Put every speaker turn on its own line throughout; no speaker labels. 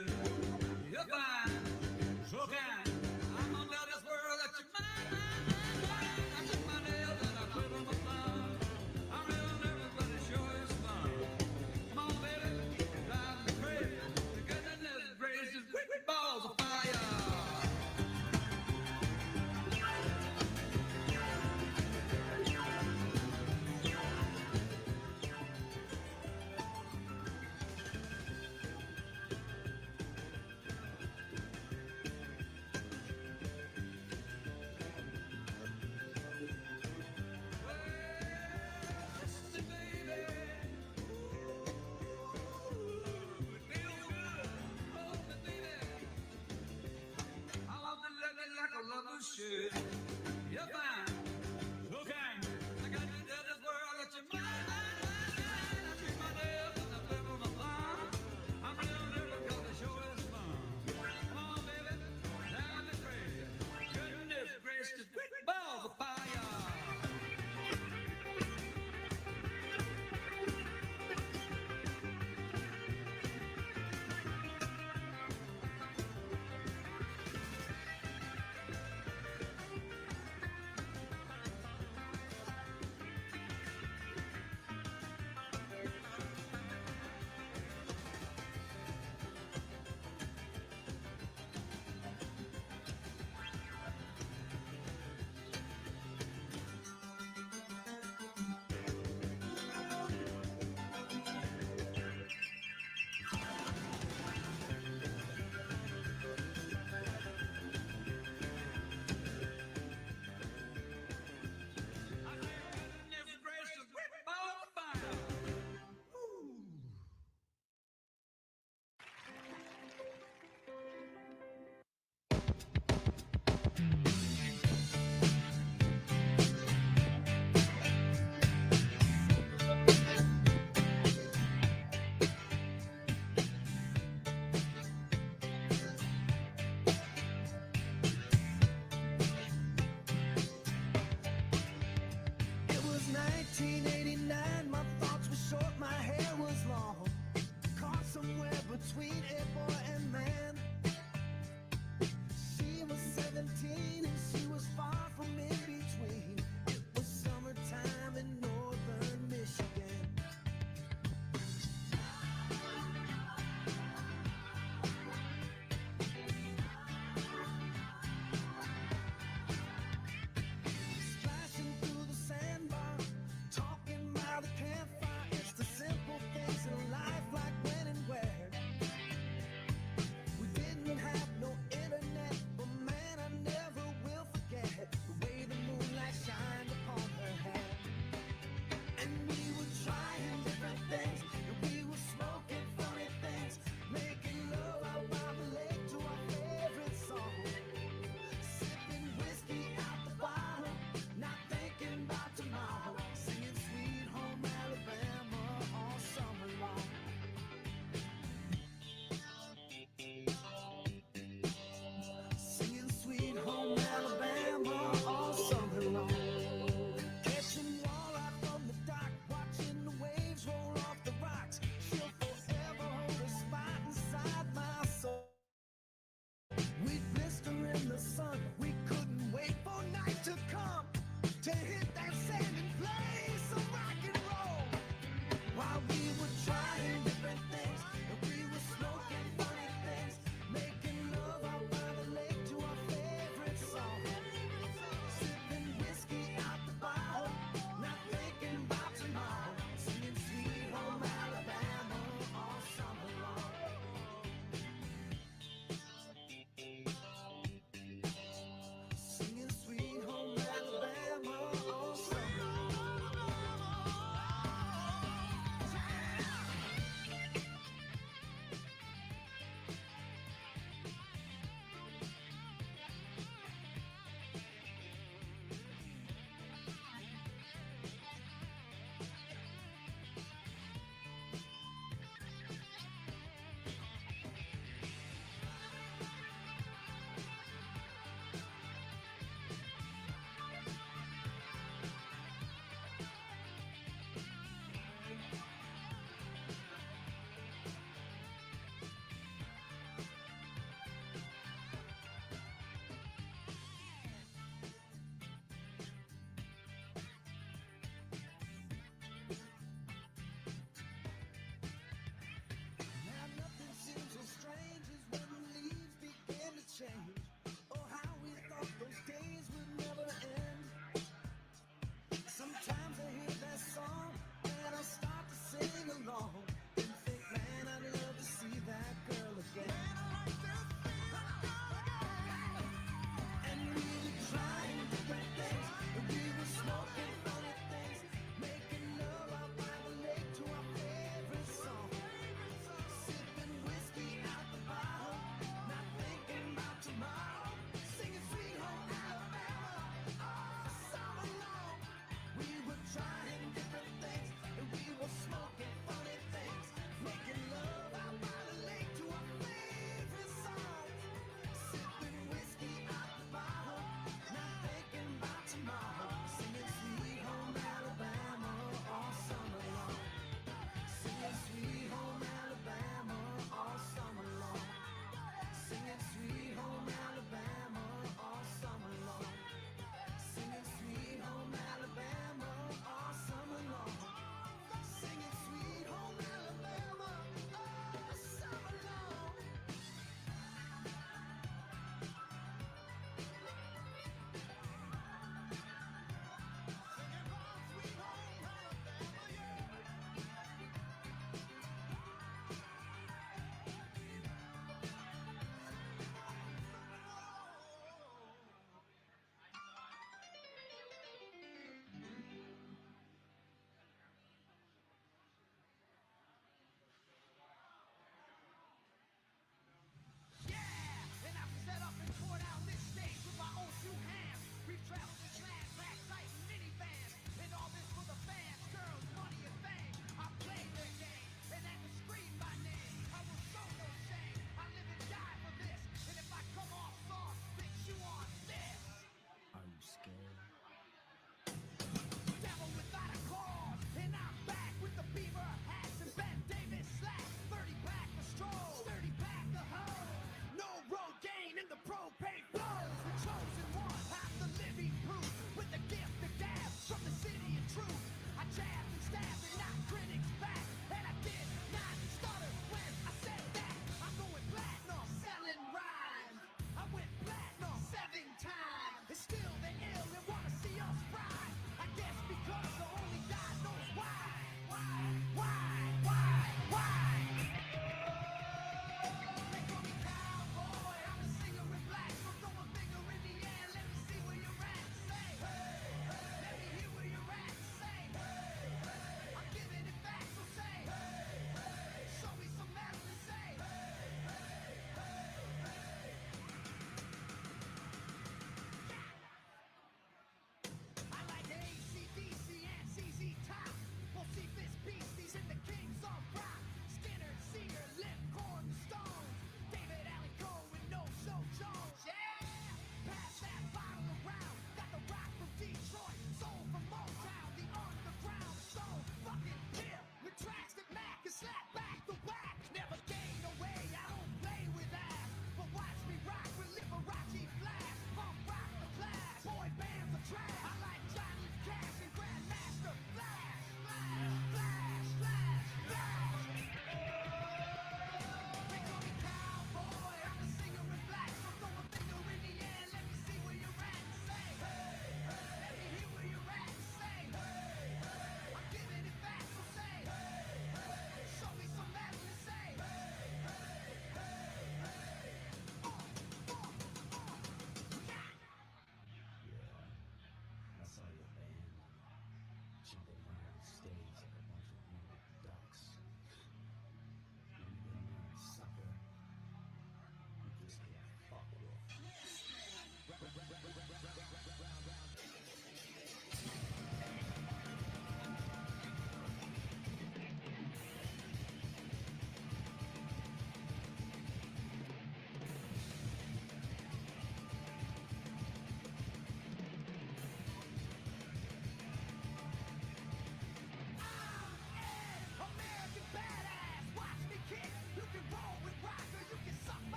You're fine, so kind. I'm gonna tell this world that you're mine. I took my nails and I put them on. I'm real nervous, but it sure is fun. Come on, baby, drive me crazy. The goodness gracious, big balls of fire.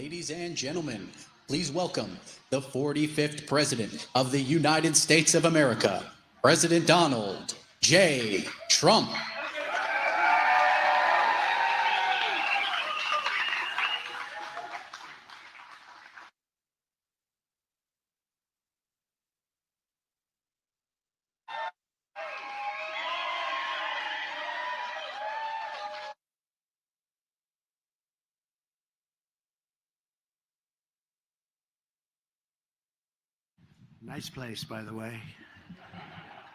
Ladies and gentlemen, please welcome the 45th President of the United States of America, President Donald J. Trump.
Nice place, by the way.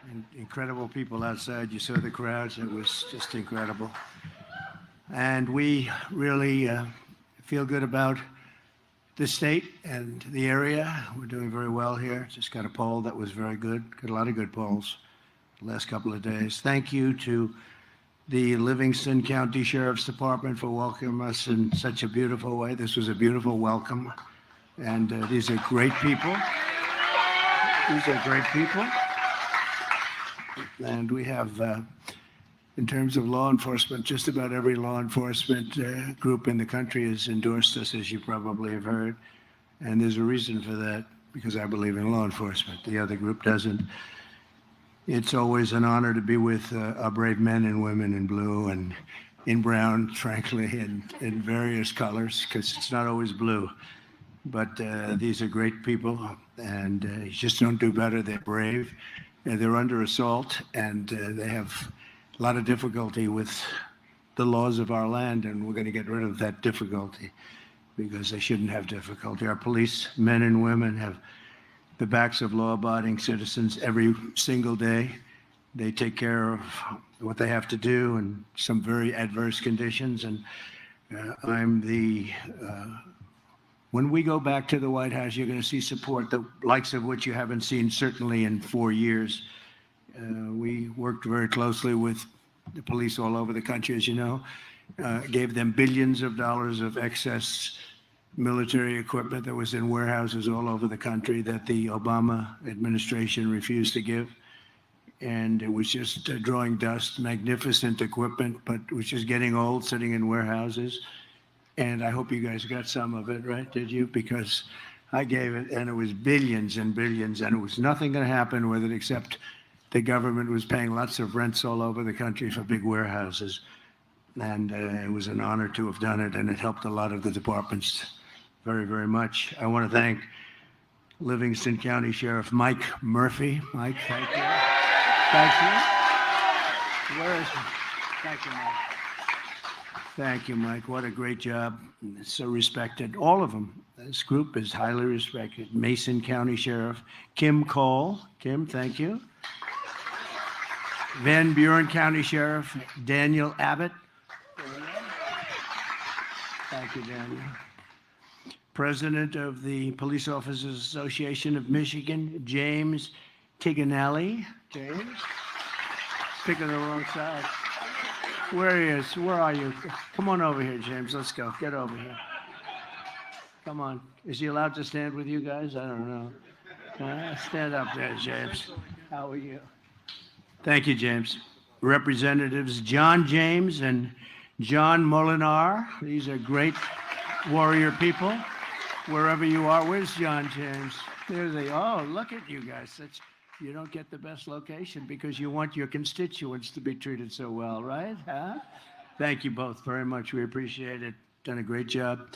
And incredible people outside. You saw the crowds. It was just incredible. And we really feel good about the state and the area. We're doing very well here. Just got a poll that was very good. Got a lot of good polls the last couple of days. Thank you to the Livingston County Sheriff's Department for welcoming us in such a beautiful way. This was a beautiful welcome. And these are great people. These are great people. And we have, in terms of law enforcement, just about every law enforcement group in the country has endorsed us, as you probably have heard. And there's a reason for that, because I believe in law enforcement. The other group doesn't. It's always an honor to be with our brave men and women in blue and in brown, frankly, and in various colors, because it's not always blue. But these are great people, and you just don't do better. They're brave, and they're under assault, and they have a lot of difficulty with the laws of our land, and we're going to get rid of that difficulty because they shouldn't have difficulty. Our police, men and women, have the backs of law-abiding citizens every single day. They take care of what they have to do in some very adverse conditions, and I'm the... When we go back to the White House, you're going to see support, the likes of which you haven't seen certainly in 4 years. We worked very closely with the police all over the country, as you know, gave them billions of dollars of excess military equipment that was in warehouses all over the country that the Obama administration refused to give. And it was just drawing dust, magnificent equipment, but it was just getting old, sitting in warehouses. And I hope you guys got some of it, right? Did you? Because I gave it, and it was billions and billions, and it was nothing going to happen with it except the government was paying lots of rents all over the country for big warehouses. And it was an honor to have done it, and it helped a lot of the departments very, very much. I want to thank Livingston County Sheriff Mike Murphy. Mike, thank you. Thank you. Where is he? Thank you, Mike. Thank you, Mike. What a great job. So respected. All of them. This group is highly respected. Mason County Sheriff Kim Cole. Kim, thank you. Van Buren County Sheriff Daniel Abbott. Thank you, Daniel. President of the Police Officers Association of Michigan, James Tiganelli. James? Picking the wrong side. Where he is? Where are you? Come on over here, James. Let's go. Get over here. Come on. Is he allowed to stand with you guys? I don't know. Stand up there, James. How are you? Thank you, James. Representatives John James and John Molinar. These are great warrior people. Wherever you are. Where's John James? There they are. Oh, look at you guys. You don't get the best location because you want your constituents to be treated so well, right? Huh? Thank you both very much. We appreciate it. Done a great job.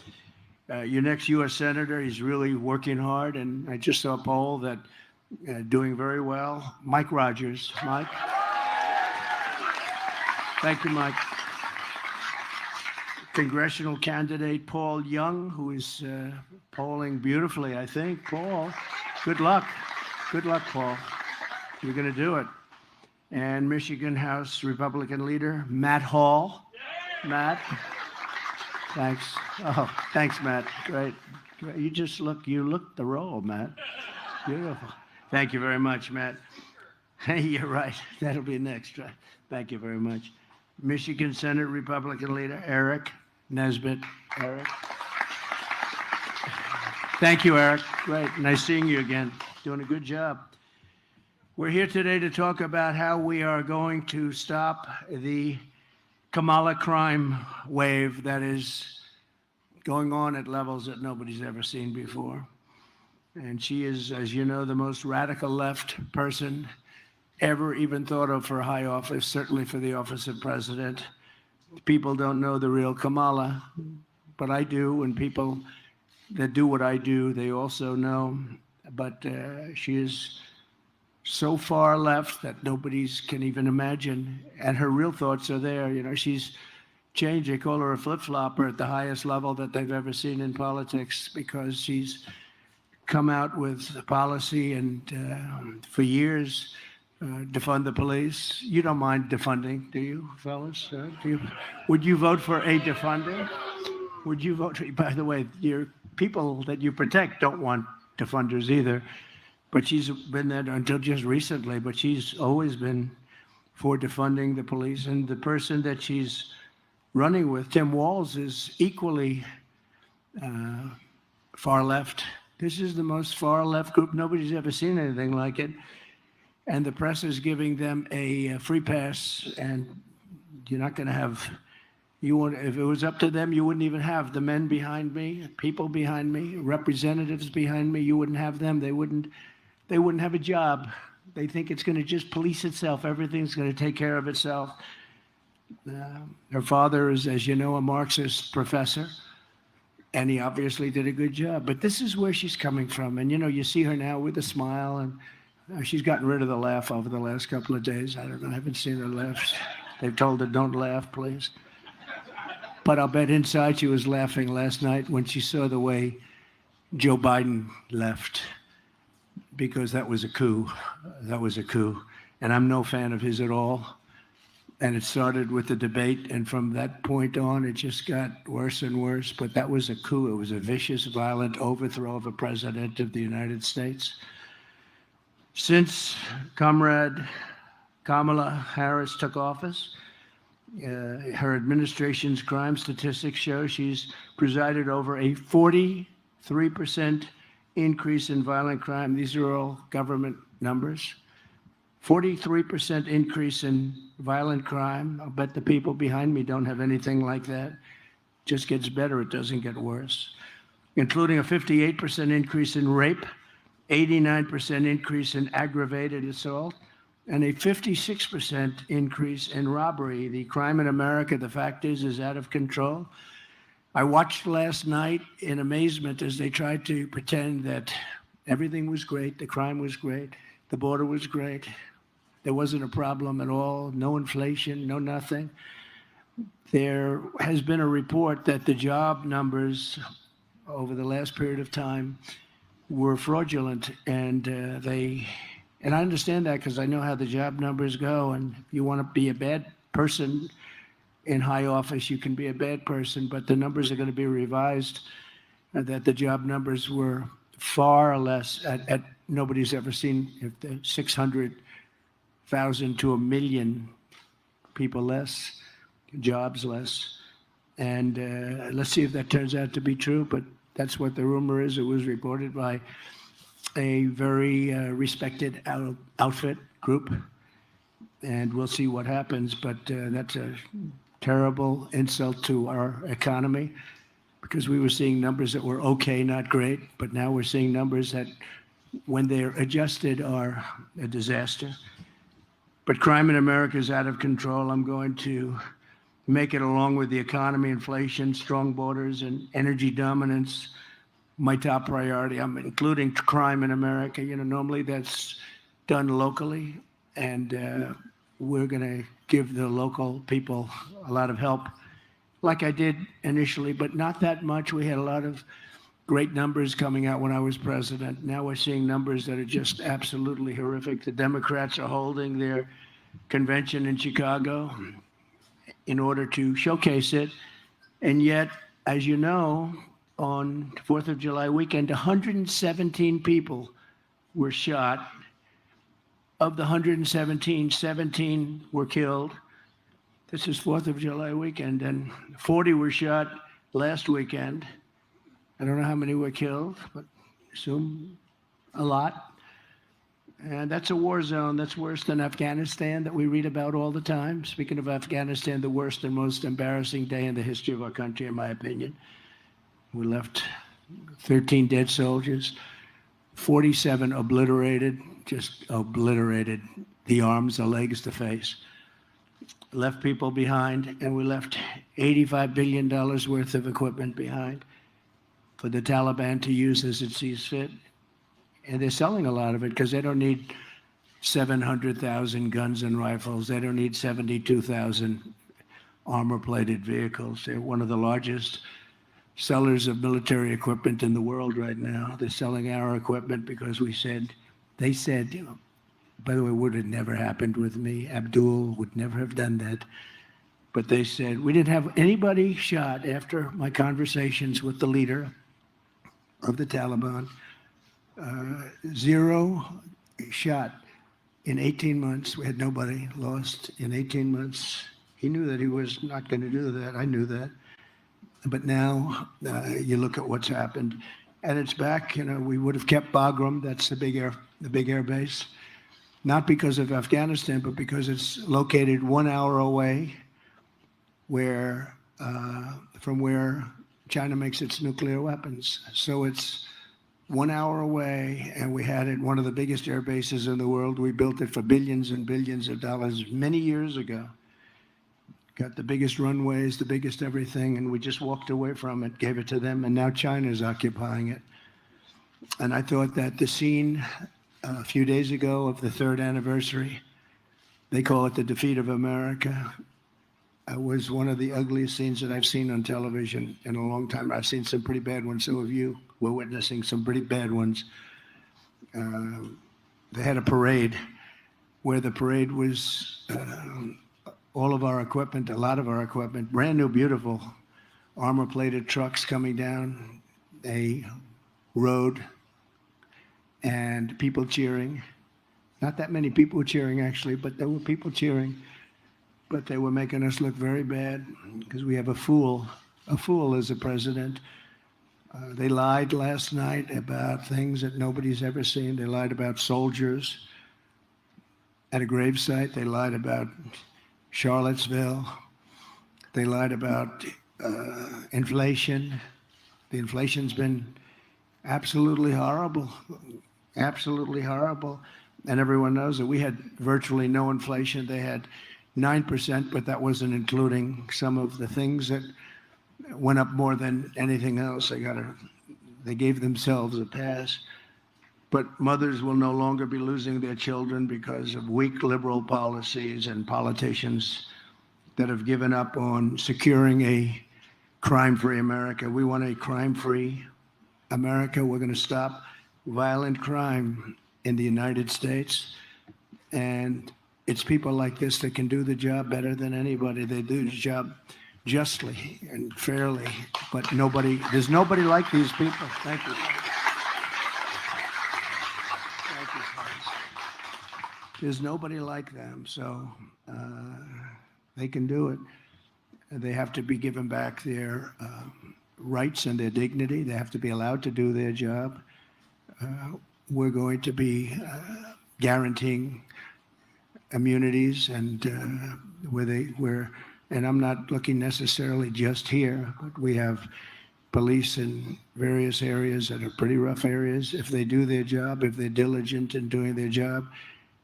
Your next U.S. Senator, he's really working hard, and I just saw a poll that doing very well. Mike Rogers. Mike? Thank you, Mike. Congressional candidate Paul Young, who is polling beautifully, I think. Paul, good luck. Good luck, Paul. You're going to do it. And Michigan House Republican leader, Matt Hall. Matt, thanks. Oh, thanks, Matt. Great. You look the role, Matt. Beautiful. Thank you very much, Matt. Hey, you're right. That'll be next, right? Thank you very much. Michigan Senate Republican leader, Eric Nesbitt. Eric. Thank you, Eric. Great. Nice seeing you again. Doing a good job. We're here today to talk about how we are going to stop the Kamala crime wave that is going on at levels that nobody's ever seen before. And she is, as you know, the most radical left person ever even thought of for a high office, certainly for the office of president. People don't know the real Kamala, but I do, and people that do what I do, they also know. But she is so far left that nobody can even imagine, and her real thoughts are there. You know, she's changed. They call her a flip-flopper at the highest level that they've ever seen in politics, because she's come out with a policy and for years defund the police. You don't mind defunding, do you, fellas? Do you? Would you vote for a defunding? Would you vote? By the way, your people that you protect don't want defunders either. But she's been there until just recently. But she's always been for defunding the police. And the person that she's running with, Tim Walz, is equally far left. This is the most far left group. Nobody's ever seen anything like it. And the press is giving them a free pass. And you're not going to have, if it was up to them, you wouldn't even have the men behind me, people behind me, representatives behind me. You wouldn't have them. They wouldn't have a job. They think it's going to just police itself. Everything's going to take care of itself. Her father is, as you know, a Marxist professor, and he obviously did a good job. But this is where she's coming from. And, you know, you see her now with a smile, and she's gotten rid of the laugh over the last couple of days. I don't know. I haven't seen her laugh. They've told her, don't laugh, please. But I'll bet inside she was laughing last night when she saw the way Joe Biden left, because that was a coup. That was a coup. And I'm no fan of his at all. And it started with the debate, and from that point on, it just got worse and worse. But that was a coup. It was a vicious, violent overthrow of a president of the United States. Since Comrade Kamala Harris took office, her administration's crime statistics show she's presided over a 43% increase in violent crime. These are all government numbers. 43% increase in violent crime. I'll bet the people behind me don't have anything like that. It just gets better. It doesn't get worse. Including a 58% increase in rape, 89% increase in aggravated assault, and a 56% increase in robbery. The crime in America, the fact is out of control. I watched last night in amazement as they tried to pretend that everything was great, the crime was great, the border was great, there wasn't a problem at all, no inflation, no nothing. There has been a report that the job numbers over the last period of time were fraudulent, and I understand that because I know how the job numbers go, and if you want to be a bad person in high office, you can be a bad person, but the numbers are going to be revised, that the job numbers were far less, at nobody's ever seen, if the 600,000 to 1 million people less, jobs less. And let's see if that turns out to be true, but that's what the rumor is. It was reported by a very respected outfit group, and we'll see what happens. But that's a terrible insult to our economy, because we were seeing numbers that were okay, not great, but now we're seeing numbers that, when they're adjusted, are a disaster. But crime in America is out of control. I'm going to make it, along with the economy, inflation, strong borders, and energy dominance, my top priority. I'm including crime in America. You know, normally that's done locally, and we're going to give the local people a lot of help, like I did initially, but not that much. We had a lot of great numbers coming out when I was president. Now we're seeing numbers that are just absolutely horrific. The Democrats are holding their convention in Chicago in order to showcase it. And yet, as you know, on 4th of July weekend, 117 people were shot. Of the 117, 17 were killed. This is 4th of July weekend, and 40 were shot last weekend. I don't know how many were killed, but assume a lot. And that's a war zone. That's worse than Afghanistan that we read about all the time. Speaking of Afghanistan, the worst and most embarrassing day in the history of our country, in my opinion. We left 13 dead soldiers, 47 obliterated, just obliterated, the arms, the legs, the face. Left people behind, and we left $85 billion worth of equipment behind for the Taliban to use as it sees fit. And they're selling a lot of it because they don't need 700,000 guns and rifles. They don't need 72,000 armor-plated vehicles. They're one of the largest sellers of military equipment in the world right now. They're selling our equipment because they said, you know, by the way, would have never happened with me. Abdul would never have done that. But they said, we didn't have anybody shot after my conversations with the leader of the Taliban. 0 shot in 18 months. We had nobody lost in 18 months. He knew that he was not going to do that. I knew that. But now you look at what's happened, and it's back. You know, we would have kept Bagram. That's the big air base, not because of Afghanistan, but because it's located 1 hour away, from where China makes its nuclear weapons. So it's 1 hour away, and we had it one of the biggest air bases in the world. We built it for billions and billions of dollars many years ago. Got the biggest runways, the biggest everything, and we just walked away from it, gave it to them, and now China's occupying it. And I thought that the scene a few days ago of the 3rd anniversary, they call it the defeat of America, was one of the ugliest scenes that I've seen on television in a long time. I've seen some pretty bad ones. So have you. We're witnessing some pretty bad ones. They had a parade where the parade was all of our equipment, a lot of our equipment, brand new, beautiful, armor-plated trucks coming down a road, and people cheering. Not that many people cheering, actually, but there were people cheering. But they were making us look very bad because we have a fool as a president. They lied last night about things that nobody's ever seen. They lied about soldiers at a gravesite. They lied about Charlottesville. They lied about inflation. The inflation's been absolutely horrible, absolutely horrible. And everyone knows that we had virtually no inflation. They had 9%, but that wasn't including some of the things that went up more than anything else. They gave themselves a pass. But mothers will no longer be losing their children because of weak liberal policies and politicians that have given up on securing a crime-free America. We want a crime-free America. We're going to stop violent crime in the United States. And it's people like this that can do the job better than anybody. They do the job justly and fairly, but there's nobody like these people. Thank you. Thank you. There's nobody like them, so they can do it. They have to be given back their rights and their dignity. They have to be allowed to do their job. We're going to be guaranteeing immunities and and I'm not looking necessarily just here, but we have police in various areas that are pretty rough areas. If they do their job, if they're diligent in doing their job,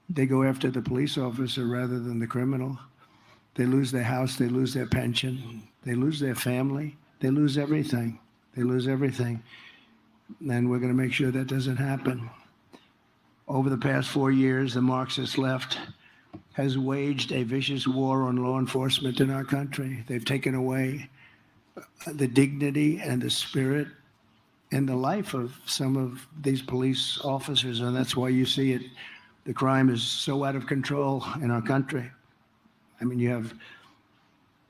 they go after the police officer rather than the criminal. They lose their house, they lose their pension, they lose their family, they lose everything. They lose everything. And we're going to make sure that doesn't happen. Over the past 4 years, the Marxist left has waged a vicious war on law enforcement in our country. They've taken away the dignity and the spirit and the life of some of these police officers, and that's why you see it. The crime is so out of control in our country. I mean, you have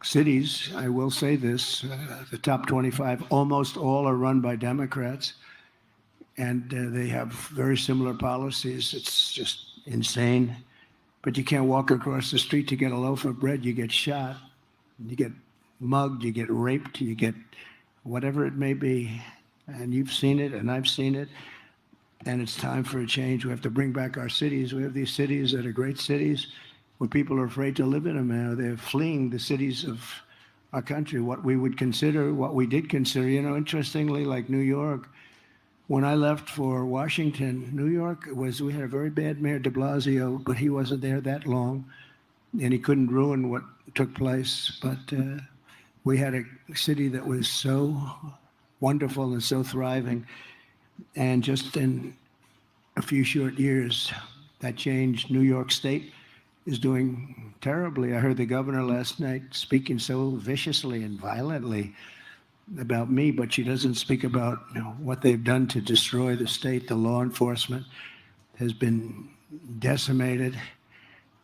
cities, I will say this, the top 25, almost all are run by Democrats, and they have very similar policies. It's just insane. But you can't walk across the street to get a loaf of bread. You get shot, you get mugged, you get raped, you get whatever it may be. And you've seen it, and I've seen it. And it's time for a change. We have to bring back our cities. We have these cities that are great cities where people are afraid to live in them now. They're fleeing the cities our country, what we would consider, what we did consider. You know, interestingly, like New York, when I left for Washington, New York we had a very bad mayor, de Blasio, but he wasn't there that long, and he couldn't ruin what took place. But we had a city that was so wonderful and so thriving, and just in a few short years, that changed. New York State is doing terribly. I heard the governor last night speaking so viciously and violently about me, but she doesn't speak about, you know, what they've done to destroy the state. The law enforcement has been decimated.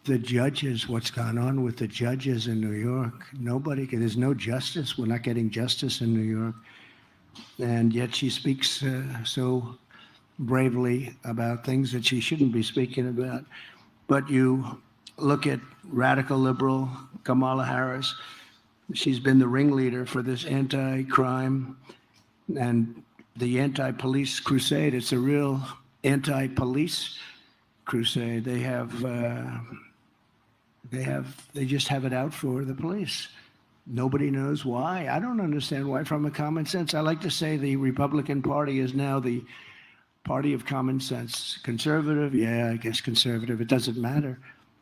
The judges, what's gone on with the judges in New York, there's no justice. We're not getting justice in New York. And yet she speaks so bravely about things that she shouldn't be speaking about. But you look at radical liberal Kamala Harris. She's been the ringleader for this anti-crime and the anti-police crusade. It's a real anti-police crusade. They just have it out for the police. Nobody knows why. I don't understand why. From a common sense, I like to say the Republican Party is now the party of common sense. Conservative, yeah, I guess conservative. It doesn't matter.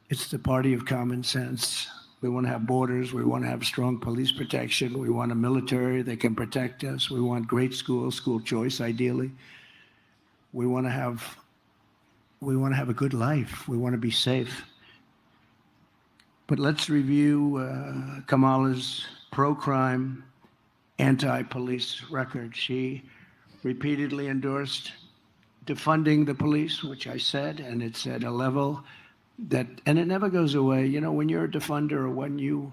It's the party of common sense. We want to have borders. We want to have strong police protection. We want a military that can protect us. We want great schools, school choice, ideally. We want to have a good life. We want to be safe. But let's review Kamala's pro-crime, anti-police record. She repeatedly endorsed defunding the police, which I said, and it's at a level that, and it never goes away. You know, when you're a defunder or when you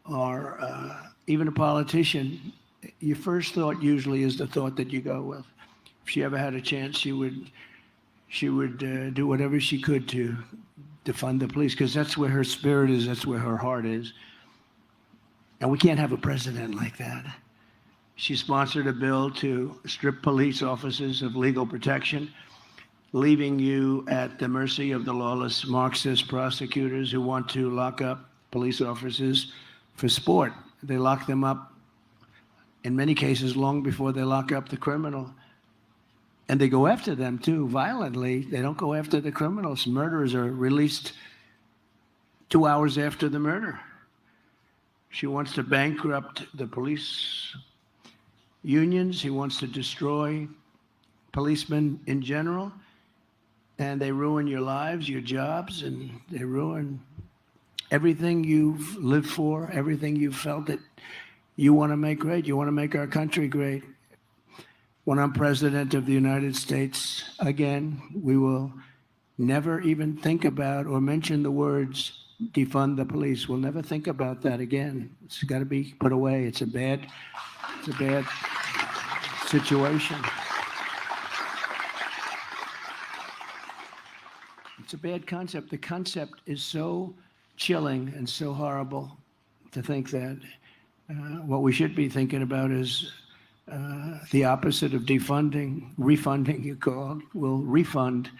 are even a politician, your first thought usually is the thought that you go with. If she ever had a chance, she would do whatever she could to defund the police, because that's where her spirit is, that's where her heart is. And we can't have a president like that. She sponsored a bill to strip police officers of legal protection, leaving you at the mercy of the lawless Marxist prosecutors who want to lock up police officers for sport. They lock them up, in many cases, long before they lock up the criminal. And they go after them, too, violently. They don't go after the criminals. Murderers are released 2 hours after the murder. She wants to bankrupt the police unions. She wants to destroy policemen in general. And they ruin your lives, your jobs, and they ruin everything you've lived for, everything you've felt that you want to make great. You want to make our country great. When I'm president of the United States, again, we will never even think about or mention the words defund the police. We'll never think about that again. It's got to be put away. It's a bad situation. It's a bad concept. The concept is so chilling and so horrible to think that what we should be thinking about is the opposite of defunding, refunding, you call it. We'll refund,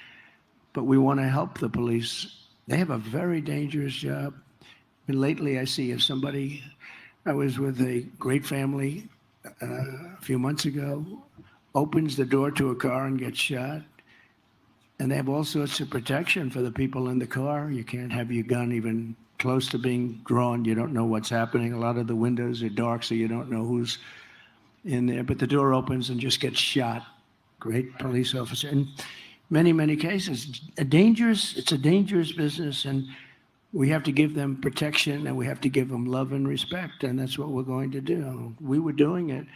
but we want to help the police. They have a very dangerous job. And lately I see I was with a great family a few months ago, opens the door to a car and gets shot. And they have all sorts of protection for the people in the car. You can't have your gun even close to being drawn. You don't know what's happening. A lot of the windows are dark, so you don't know who's in there. But the door opens and just gets shot. Great police officer. In many, many cases, it's a dangerous business, and we have to give them protection, and we have to give them love and respect, and that's what we're going to do. We were doing it,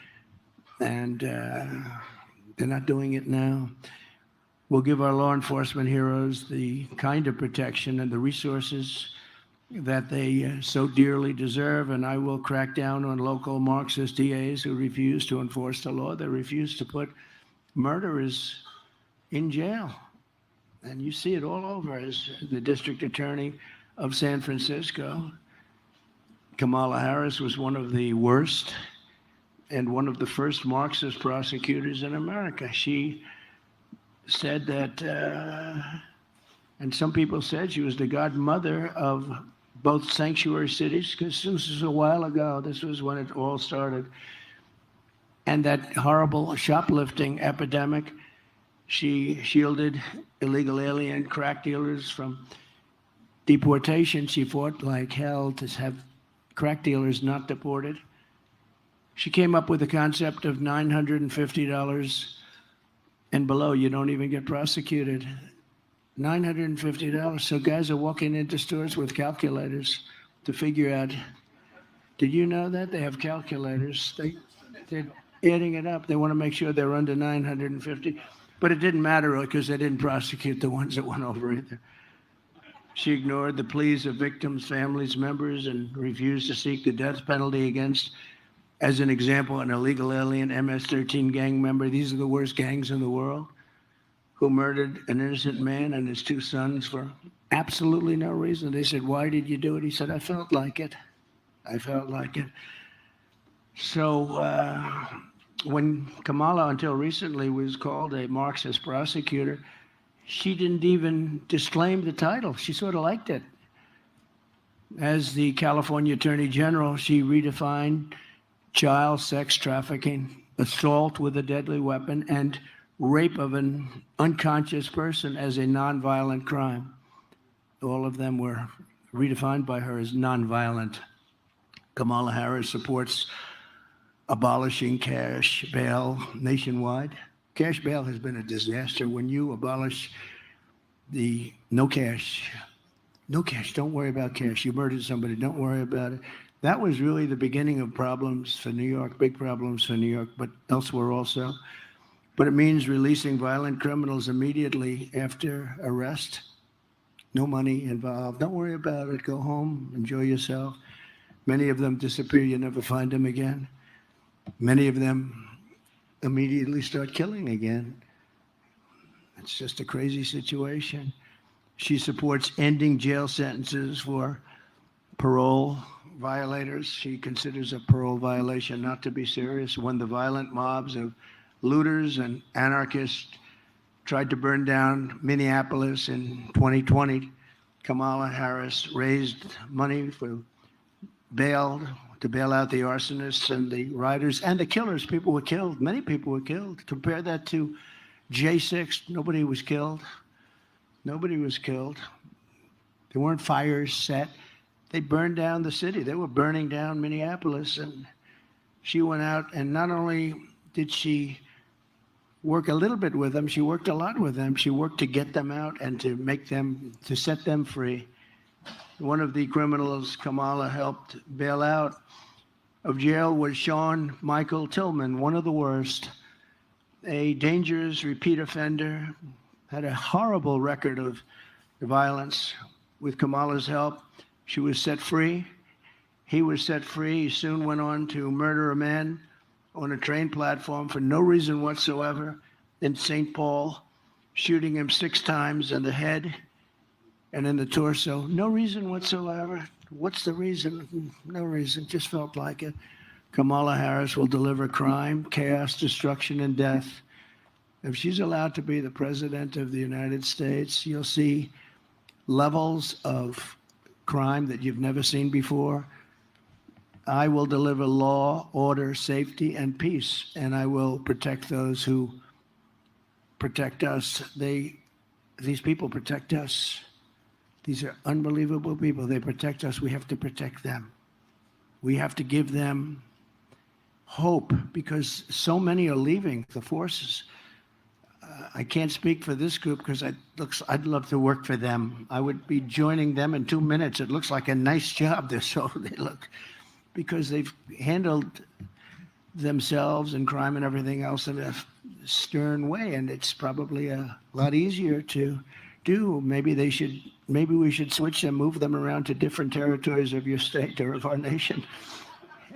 and they're not doing it now. We'll give our law enforcement heroes the kind of protection and the resources that they so dearly deserve, and I will crack down on local Marxist DAs who refuse to enforce the law. They refuse to put murderers in jail. And you see it all over. As the district attorney of San Francisco, Kamala Harris was one of the worst and one of the first Marxist prosecutors in America. She said that, and some people said she was the godmother of both sanctuary cities, because this was a while ago. This was when it all started. And that horrible shoplifting epidemic, she shielded illegal alien crack dealers from deportation. She fought like hell to have crack dealers not deported. She came up with the concept of $950 and below. You don't even get prosecuted. $950. So guys are walking into stores with calculators to figure out. Did you know that? They have calculators. They're adding it up. They want to make sure they're under 950. But it didn't matter because they didn't prosecute the ones that went over either. She ignored the pleas of victims, families, members, and refused to seek the death penalty against, as an example, an illegal alien MS-13 gang member. These are the worst gangs in the world, who murdered an innocent man and his two sons for absolutely no reason. They said, "Why did you do it?" He said, "I felt like it. I felt like it." So when Kamala, until recently, was called a Marxist prosecutor, she didn't even disclaim the title. She sort of liked it. As the California Attorney General, she redefined child sex trafficking, assault with a deadly weapon, and rape of an unconscious person as a nonviolent crime. All of them were redefined by her as nonviolent. Kamala Harris supports abolishing cash bail nationwide. Cash bail has been a disaster. When you abolish the no cash, don't worry about cash. You murdered somebody, don't worry about it. That was really the beginning of problems for New York, big problems for New York, but elsewhere also. But it means releasing violent criminals immediately after arrest. No money involved. Don't worry about it. Go home, enjoy yourself. Many of them disappear. You never find them again. Many of them immediately start killing again. It's just a crazy situation. She supports ending jail sentences for parole violators. She considers a parole violation not to be serious. When the violent mobs of looters and anarchists tried to burn down Minneapolis in 2020, Kamala Harris raised money for bail to bail out the arsonists and the rioters and the killers. People were killed. Many people were killed. Compare that to J6. Nobody was killed. Nobody was killed. There weren't fires set. They burned down the city. They were burning down Minneapolis. And she went out, and not only did she work a little bit with them, she worked a lot with them. She worked to get them out and to set them free. One of the criminals Kamala helped bail out of jail was Sean Michael Tillman, one of the worst, a dangerous repeat offender, had a horrible record of violence. With Kamala's help, she was set free. He was set free. He soon went on to murder a man on a train platform for no reason whatsoever in St. Paul, shooting him 6 times in the head and in the torso. No reason whatsoever. What's the reason? No reason. Just felt like it. Kamala Harris will deliver crime, chaos, destruction, and death. If she's allowed to be the president of the United States, you'll see levels of crime that you've never seen before. I will deliver law, order, safety, and peace, and I will protect those who protect us. These people protect us. These are unbelievable people. They protect us. We have to protect them. We have to give them hope because so many are leaving the forces. I can't speak for this group because I'd love to work for them. I would be joining them in 2 minutes. It looks like a nice job. They look, because they've handled themselves and crime and everything else in a stern way, and it's probably a lot easier to do. Maybe we should switch them, move them around to different territories of your state or of our nation,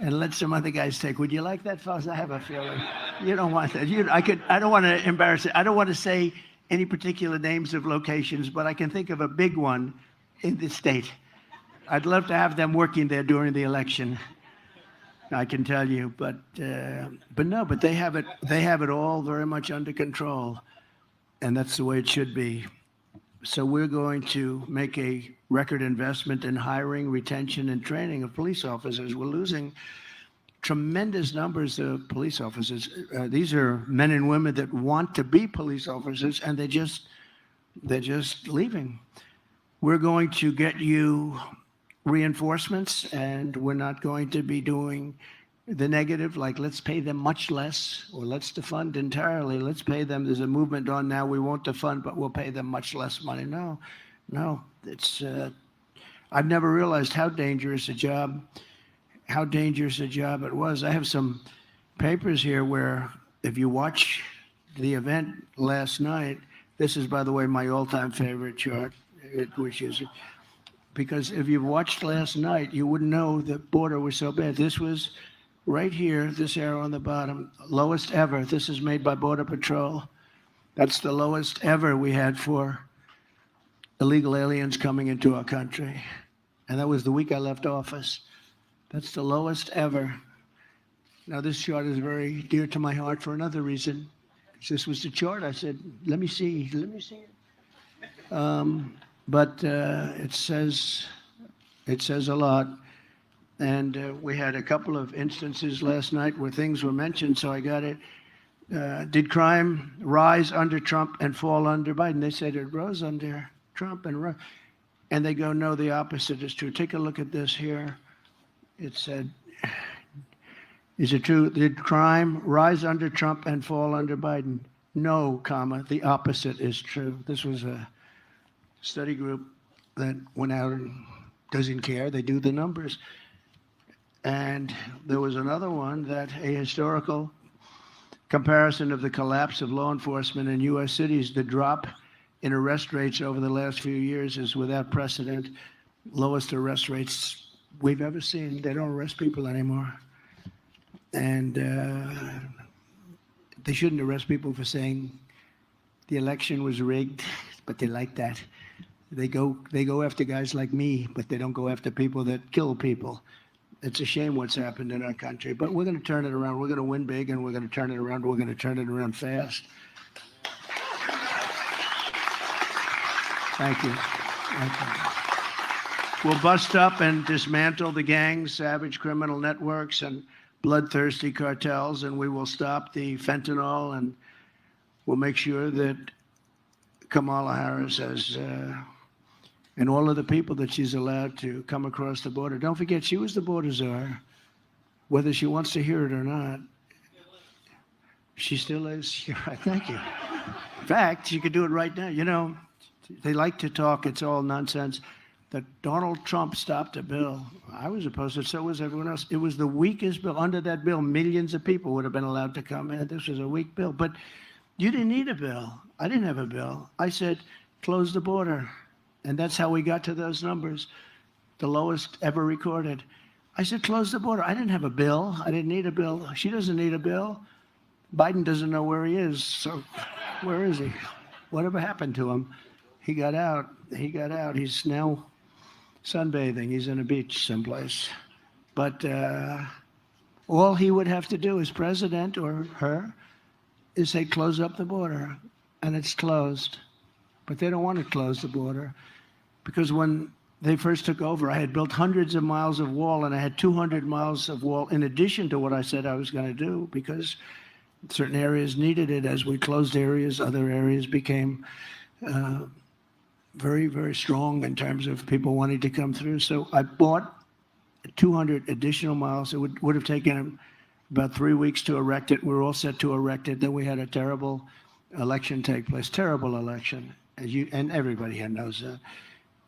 and let some other guys take. Would you like that, fellas? I have a feeling you don't want that. I don't want to embarrass it. I don't want to say any particular names of locations, but I can think of a big one in the state. I'd love to have them working there during the election. I can tell you, but they have it all very much under control, and that's the way it should be. So we're going to make a record investment in hiring, retention, and training of police officers. We're losing tremendous numbers of police officers. These are men and women that want to be police officers, and they're just leaving. We're going to get you reinforcements, and we're not going to be doing the negative, like let's pay them much less, or let's defund entirely. Let's pay them. There's a movement on now. We won't defund, but we'll pay them much less money. No, it's. I've never realized how dangerous a job it was. I have some papers here where, if you watch the event last night, this is, by the way, my all-time favorite chart, which is because if you watched last night, you wouldn't know the border was so bad. This was right here, this arrow on the bottom, lowest ever. This is made by Border Patrol. That's the lowest ever we had for illegal aliens coming into our country. And that was the week I left office. That's the lowest ever. Now, this chart is very dear to my heart for another reason. This was the chart. I said, let me see it. But it says a lot. And we had a couple of instances last night where things were mentioned, so I got it. Did crime rise under Trump and fall under Biden? They said it rose under Trump and they go, no, the opposite is true. Take a look at this here. It said, is it true? Did crime rise under Trump and fall under Biden? No, comma, the opposite is true. This was a study group that went out and doesn't care. They do the numbers. And there was another one that a historical comparison of the collapse of law enforcement in U.S. cities. The drop in arrest rates over the last few years is without precedent. Lowest arrest rates we've ever seen. They don't arrest people anymore. And they shouldn't arrest people for saying the election was rigged, but they like that. They go after guys like me, but they don't go after people that kill people. It's a shame what's happened in our country, but we're going to turn it around. We're going to win big, and we're going to turn it around. We're going to turn it around fast. Thank you. We'll bust up and dismantle the gangs, savage criminal networks, and bloodthirsty cartels, and we will stop the fentanyl, and we'll make sure that Kamala Harris has and all of the people that she's allowed to come across the border. Don't forget, she was the border czar, whether she wants to hear it or not. She still is. Thank you. In fact, she could do it right now. You know, they like to talk, it's all nonsense, that Donald Trump stopped a bill. I was opposed to it, so was everyone else. It was the weakest bill. Under that bill, millions of people would have been allowed to come in. This was a weak bill. But you didn't need a bill. I didn't have a bill. I said, close the border. And that's how we got to those numbers, the lowest ever recorded. I said, close the border. I didn't have a bill. I didn't need a bill. She doesn't need a bill. Biden doesn't know where he is. So where is he? Whatever happened to him? He got out. He's now sunbathing. He's in a beach someplace. But all he would have to do as president, or her, is say, close up the border. And it's closed. But they don't want to close the border. Because when they first took over, I had built hundreds of miles of wall, and I had 200 miles of wall in addition to what I said I was going to do, because certain areas needed it. As we closed areas, other areas became very, very strong in terms of people wanting to come through. So I bought 200 additional miles. It would have taken about 3 weeks to erect it. We were all set to erect it. Then we had a terrible election take place, terrible election, and everybody here knows that.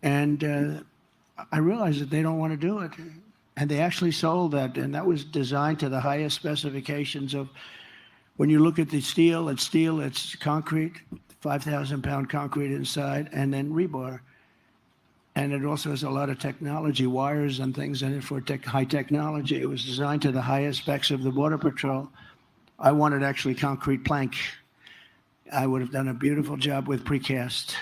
And I realized that they don't want to do it. And they actually sold that, and that was designed to the highest specifications of, when you look at the steel, it's concrete, 5,000-pound concrete inside, and then rebar. And it also has a lot of technology, wires and things in it for high technology. It was designed to the highest specs of the Border Patrol. I wanted actually concrete plank. I would have done a beautiful job with precast,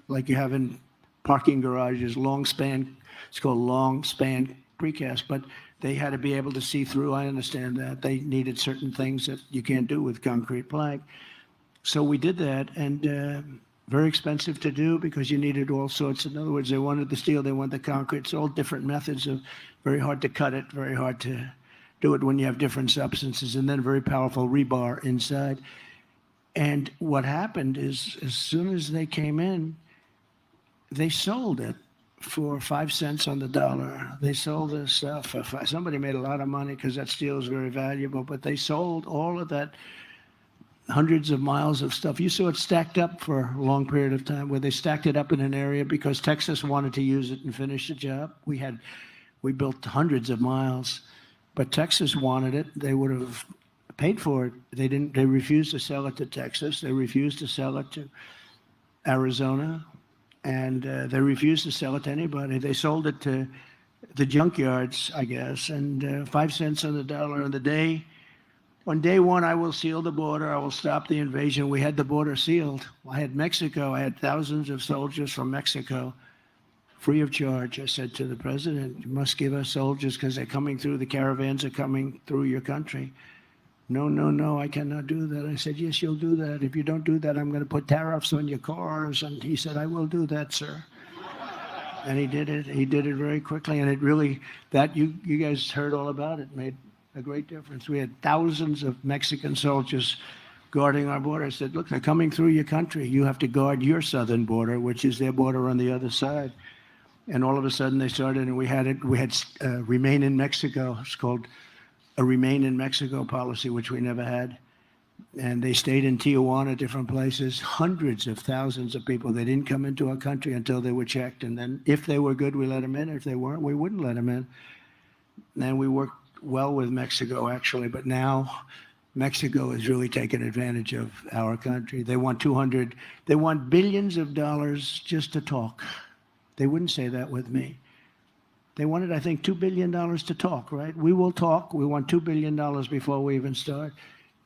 like you have in parking garages, long span. It's called long span precast, but they had to be able to see through. I understand that. They needed certain things that you can't do with concrete plank. So we did that, and very expensive to do because you needed all sorts. In other words, they wanted the steel, they wanted the concrete. It's all different methods of very hard to cut it, very hard to do it when you have different substances, and then very powerful rebar inside. And what happened is, as soon as they came in, they sold it for 5 cents on the dollar. They sold this stuff for somebody made a lot of money because that steel is very valuable, but they sold all of that, hundreds of miles of stuff. You saw it stacked up for a long period of time, where they stacked it up in an area because Texas wanted to use it and finish the job. We built hundreds of miles, but Texas wanted it. They would have paid for it. They didn't. They refused to sell it to Texas. They refused to sell it to Arizona, and they refused to sell it to anybody. They sold it to the junkyards, I guess, and 5 cents on the dollar. On day one, I will seal the border. I will stop the invasion. We had the border sealed. I had Mexico. I had thousands of soldiers from Mexico, free of charge. I said to the president, you must give us soldiers because they're coming through. The caravans are coming through your country. No, I cannot do that. I said, yes, you'll do that. If you don't do that, I'm going to put tariffs on your cars. And he said, I will do that, sir. And he did it. He did it very quickly. And it really, that you guys heard all about it, made a great difference. We had thousands of Mexican soldiers guarding our border. I said, look, they're coming through your country. You have to guard your southern border, which is their border on the other side. And all of a sudden they started, and we had Remain in Mexico. It's called a Remain in Mexico policy, which we never had. And they stayed in Tijuana, different places, hundreds of thousands of people. They didn't come into our country until they were checked. And then if they were good, we let them in. If they weren't, we wouldn't let them in. And we worked well with Mexico, actually. But now Mexico is really taking advantage of our country. They want billions of dollars just to talk. They wouldn't say that with me. They wanted, I think, $2 billion to talk, right? We will talk. We want $2 billion before we even start.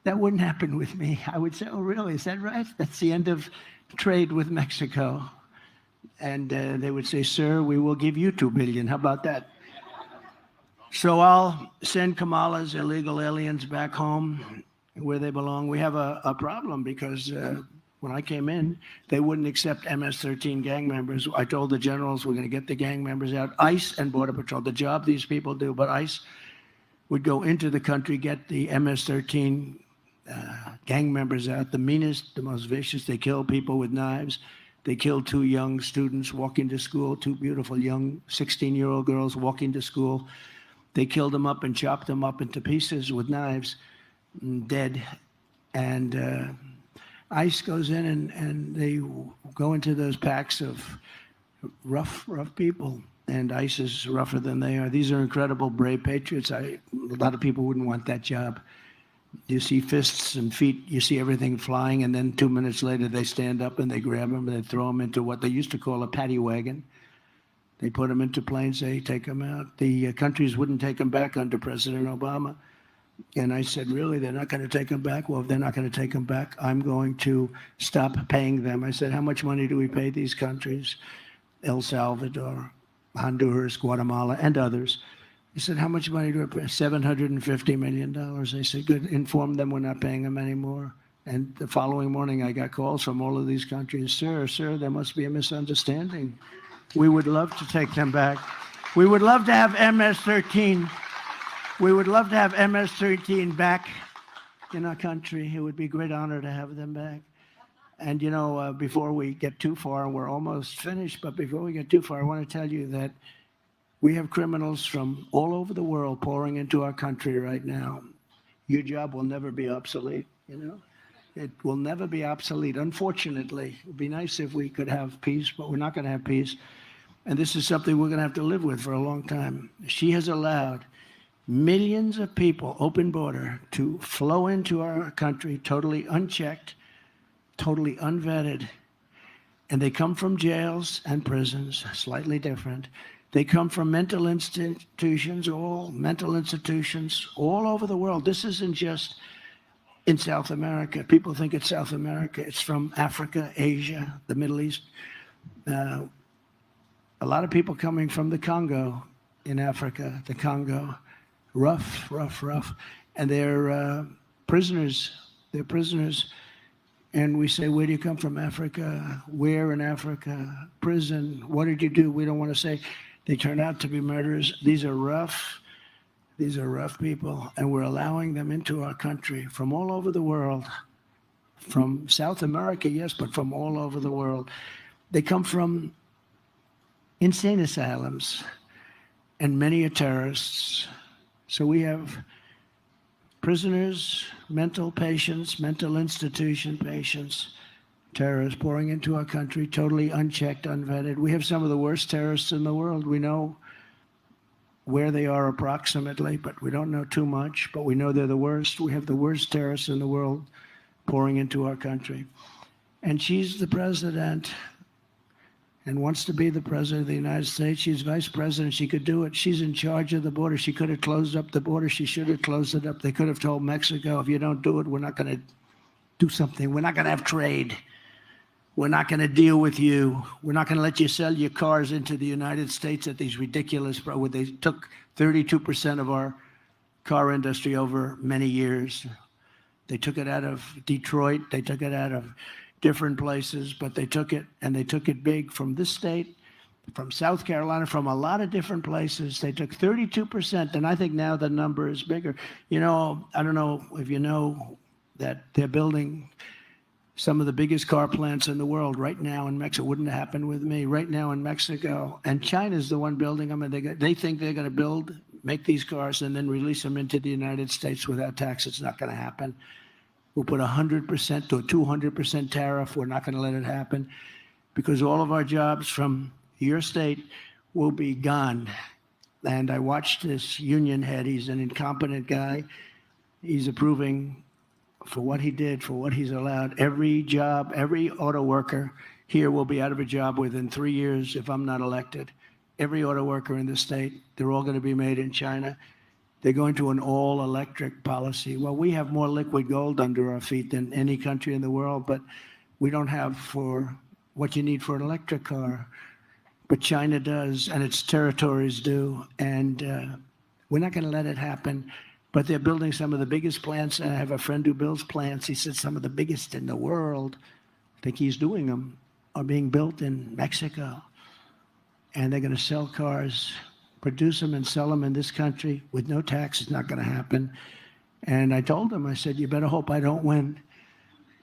That wouldn't happen with me. I would say, oh, really? Is that right? That's the end of trade with Mexico. And they would say, sir, we will give you $2 billion. How about that? So I'll send Kamala's illegal aliens back home where they belong. We have a problem because when I came in, they wouldn't accept MS-13 gang members. I told the generals we're going to get the gang members out. ICE and Border Patrol, the job these people do, but ICE would go into the country, get the MS-13 gang members out, the meanest, the most vicious. They kill people with knives. They killed 2 young students walking to school, 2 beautiful young 16-year-old girls walking to school. They killed them up and chopped them up into pieces with knives, dead. And ICE goes in and they go into those packs of rough people. And ICE is rougher than they are. These are incredible, brave patriots. A lot of people wouldn't want that job. You see fists and feet, you see everything flying, and then 2 minutes later they stand up and they grab them and they throw them into what they used to call a paddy wagon. They put them into planes, they take them out. The countries wouldn't take them back under President Obama. And I said, really, they're not going to take them back? Well, if they're not going to take them back, I'm going to stop paying them. I said, how much money do we pay these countries? El Salvador, Honduras, Guatemala, and others. He said, how much money do we pay? $750 million. I said, good, inform them we're not paying them anymore. And the following morning, I got calls from all of these countries. Sir, there must be a misunderstanding. We would love to take them back. We would love to have MS-13. We would love to have MS-13 back in our country. It would be a great honor to have them back. And, you know, before we get too far, we're almost finished, but before we get too far, I want to tell you that we have criminals from all over the world pouring into our country right now. Your job will never be obsolete, you know? It will never be obsolete, unfortunately. It would be nice if we could have peace, but we're not going to have peace. And this is something we're going to have to live with for a long time. She has allowed millions of people, open border, to flow into our country totally unchecked, totally unvetted. And they come from jails and prisons, slightly different. They come from mental institutions, all over the world. This isn't just in South America. People think it's South America. It's from Africa, Asia, the Middle East. A lot of people coming from the Congo in Africa, the Congo. Rough. And they're prisoners. They're prisoners And we say, where do you come from? Africa. Where in Africa? Prison. What did you do? We don't want to say. They turn out to be murderers. These are rough people, and we're allowing them into our country from all over the world, from South America, yes, but from all over the world. They come from insane asylums, and many are terrorists. So we have prisoners, mental patients, mental institution patients, terrorists pouring into our country, totally unchecked, unvetted. We have some of the worst terrorists in the world. We know where they are approximately, but we don't know too much, but we know they're the worst. We have the worst terrorists in the world pouring into our country. And she's the president and wants to be the president of the United States. She's vice president. She could do it. She's in charge of the border. She could have closed up the border. She should have closed it up. They could have told Mexico, if you don't do it, we're not going to do something. We're not going to have trade. We're not going to deal with you. We're not going to let you sell your cars into the United States at these ridiculous, where they took 32% of our car industry over many years. They took it out of Detroit. They took it out of different places, but they took it, and they took it big from this state, from South Carolina, from a lot of different places. They took 32%, and I think now the number is bigger. You know, I don't know if you know that they're building some of the biggest car plants in the world right now in Mexico. Wouldn't have happened with me. Right now in Mexico, and China's the one building them, and they think they're going to make these cars and then release them into the United States without tax. It's not going to happen. We'll put 100% to a 200% tariff. We're not going to let it happen, because all of our jobs from your state will be gone. And I watched this union head. He's an incompetent guy. He's approving for what he did, for what he's allowed. Every job, every auto worker here will be out of a job within 3 years if I'm not elected. Every auto worker in the state, they're all going to be made in China. They're going to an all-electric policy. Well, we have more liquid gold under our feet than any country in the world, but we don't have for what you need for an electric car. But China does, and its territories do, and we're not going to let it happen. But they're building some of the biggest plants. And I have a friend who builds plants. He said some of the biggest in the world, I think he's doing them, are being built in Mexico. And they're going to sell cars, produce them and sell them in this country with no tax. It's not going to happen. And I told him, I said, you better hope I don't win.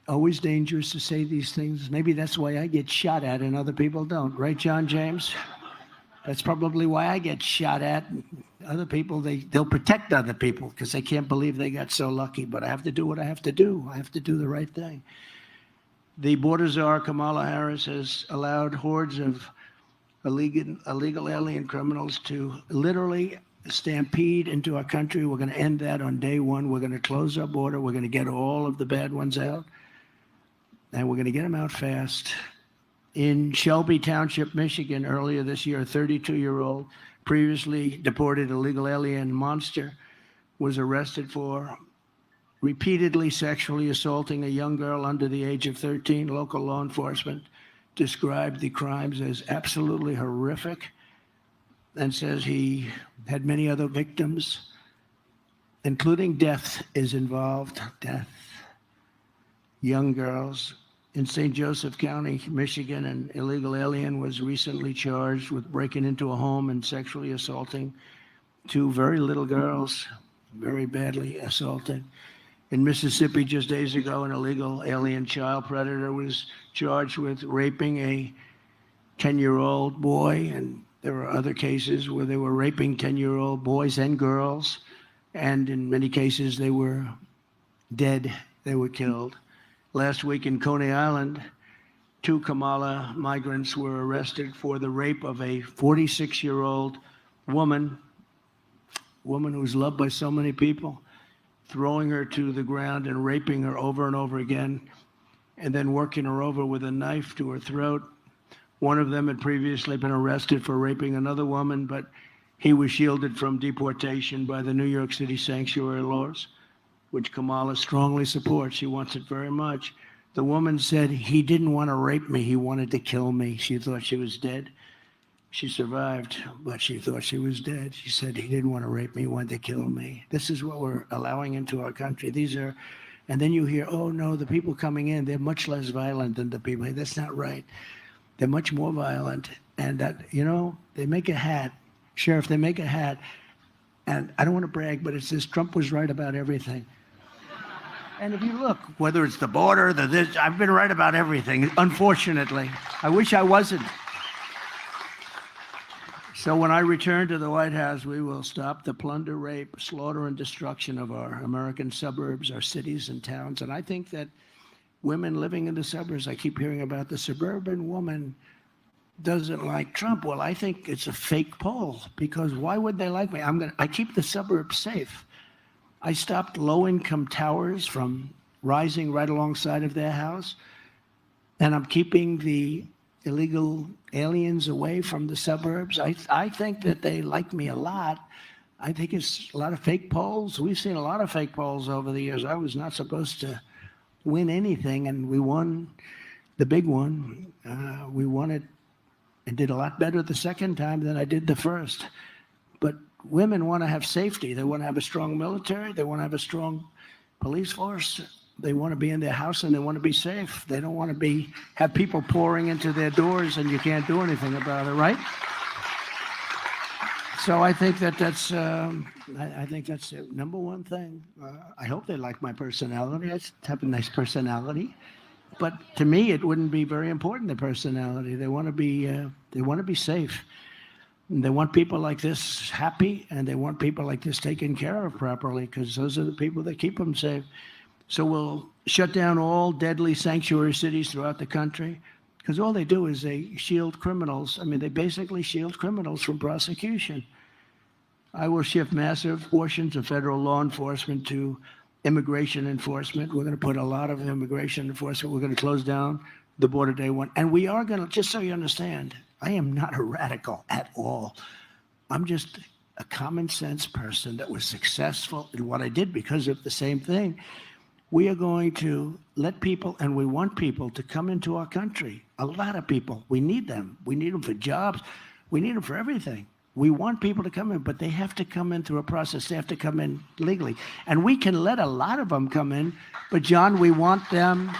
Always dangerous to say these things. Maybe that's why I get shot at and other people don't. Right, John James? That's probably why I get shot at. Other people, they'll protect other people because they can't believe they got so lucky. But I have to do what I have to do. I have to do the right thing. The border czar, Kamala Harris, has allowed hordes of illegal alien criminals to literally stampede into our country. We're going to end that on day one. We're going to close our border. We're going to get all of the bad ones out. And we're going to get them out fast. In Shelby Township, Michigan, earlier this year, a 32-year-old previously deported illegal alien monster was arrested for repeatedly sexually assaulting a young girl under the age of 13. Local law enforcement described the crimes as absolutely horrific and says he had many other victims, including death is involved. Death. Young girls. In St. Joseph County, Michigan, an illegal alien was recently charged with breaking into a home and sexually assaulting two very little girls, very badly assaulted. In Mississippi, just days ago, an illegal alien child predator was charged with raping a 10-year-old boy, and there were other cases where they were raping 10-year-old boys and girls, and in many cases they were dead, they were killed. Last week in Coney Island, 2 Kamala migrants were arrested for the rape of a 46-year-old woman who's loved by so many people, throwing her to the ground and raping her over and over again, and then working her over with a knife to her throat. One of them had previously been arrested for raping another woman, but he was shielded from deportation by the New York City sanctuary laws, which Kamala strongly supports. She wants it very much. The woman said, he didn't want to rape me. He wanted to kill me. She thought she was dead. She survived, but she thought she was dead. She said, he didn't want to rape me. He wanted to kill me. This is what we're allowing into our country. These are And then you hear, oh no, the people coming in, they're much less violent than the people. That's not right. They're much more violent. And that, they make a hat. Sheriff, they make a hat. And I don't want to brag, but it says Trump was right about everything. And if you look, whether it's the border, this, I've been right about everything, unfortunately. I wish I wasn't. So when I return to the White House, we will stop the plunder, rape, slaughter, and destruction of our American suburbs, our cities and towns. And I think that women living in the suburbs, I keep hearing about the suburban woman doesn't like Trump. Well, I think it's a fake poll, because why would they like me? I keep the suburbs safe. I stopped low-income towers from rising right alongside of their house, and I'm keeping the illegal aliens away from the suburbs. I think that they like me a lot. I think it's a lot of fake polls. We've seen a lot of fake polls over the years. I was not supposed to win anything, and we won the big one. We won it and did a lot better the second time than I did the first. But women want to have safety. They want to have a strong military. They want to have a strong police force. They want to be in their house and they want to be safe. They don't want to have people pouring into their doors and you can't do anything about it, right? So I think that's the number one thing. I hope they like my personality. I have a nice personality, but to me it wouldn't be very important, the personality. They want to be safe. They want people like this happy, and they want people like this taken care of properly, because those are the people that keep them safe. So we'll shut down all deadly sanctuary cities throughout the country, because all they do is they shield criminals. I mean, they basically shield criminals from prosecution. I will shift massive portions of federal law enforcement to immigration enforcement. We're going to put a lot of immigration enforcement. We're going to close down the border day one. And we are going to, just so you understand, I am not a radical at all. I'm just a common sense person that was successful in what I did because of the same thing. We are going to let people, and we want people to come into our country. A lot of people. We need them. We need them for jobs. We need them for everything. We want people to come in, but they have to come in through a process. They have to come in legally. And we can let a lot of them come in, but John, we want them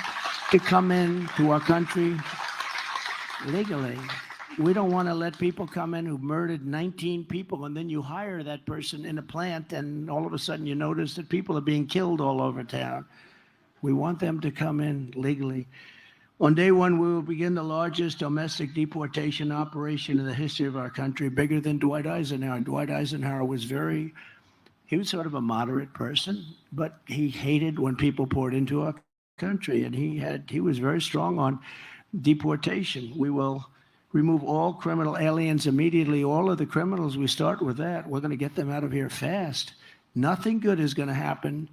to come in to our country legally. We don't want to let people come in who murdered 19 people, and then you hire that person in a plant, and all of a sudden you notice that people are being killed all over town. We want them to come in legally. On day one, we will begin the largest domestic deportation operation in the history of our country, bigger than Dwight Eisenhower. Dwight Eisenhower was he was sort of a moderate person, but he hated when people poured into our country, and he was very strong on deportation. We will remove all criminal aliens immediately. All of the criminals, we start with that. We're going to get them out of here fast. Nothing good is going to happen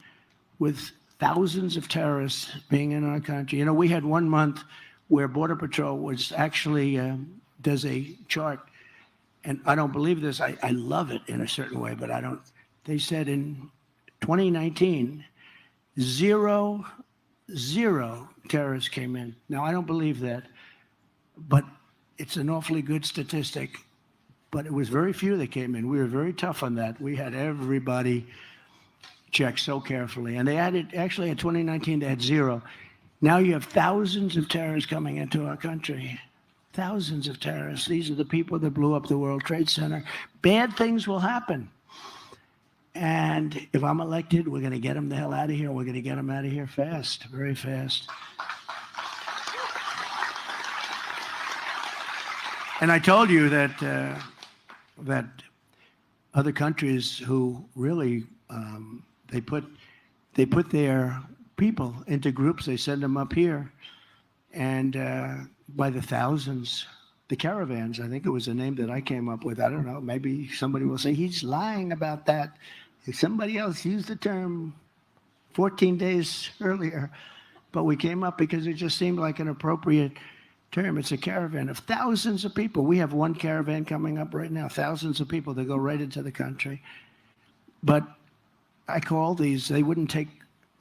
with thousands of terrorists being in our country. You know, we had 1 month where Border Patrol was actually does a chart, and I don't believe this. I love it in a certain way, but I don't. They said in 2019, zero terrorists came in. Now, I don't believe that, but it's an awfully good statistic. But it was very few that came in. We were very tough on that. We had everybody checked so carefully. And they actually in 2019, they had 0. Now you have thousands of terrorists coming into our country. Thousands of terrorists. These are the people that blew up the World Trade Center. Bad things will happen. And if I'm elected, we're going to get them the hell out of here. We're going to get them out of here fast, very fast. And I told you that that other countries who really they put their people into groups. They send them up here, and by the thousands. The caravans, I think it was a name that I came up with. I don't know. Maybe somebody will say he's lying about that. If somebody else used the term 14 days earlier, but we came up because it just seemed like an appropriate term. It's a caravan of thousands of people. We have one caravan coming up right now, thousands of people that go right into the country. But I called these, they wouldn't take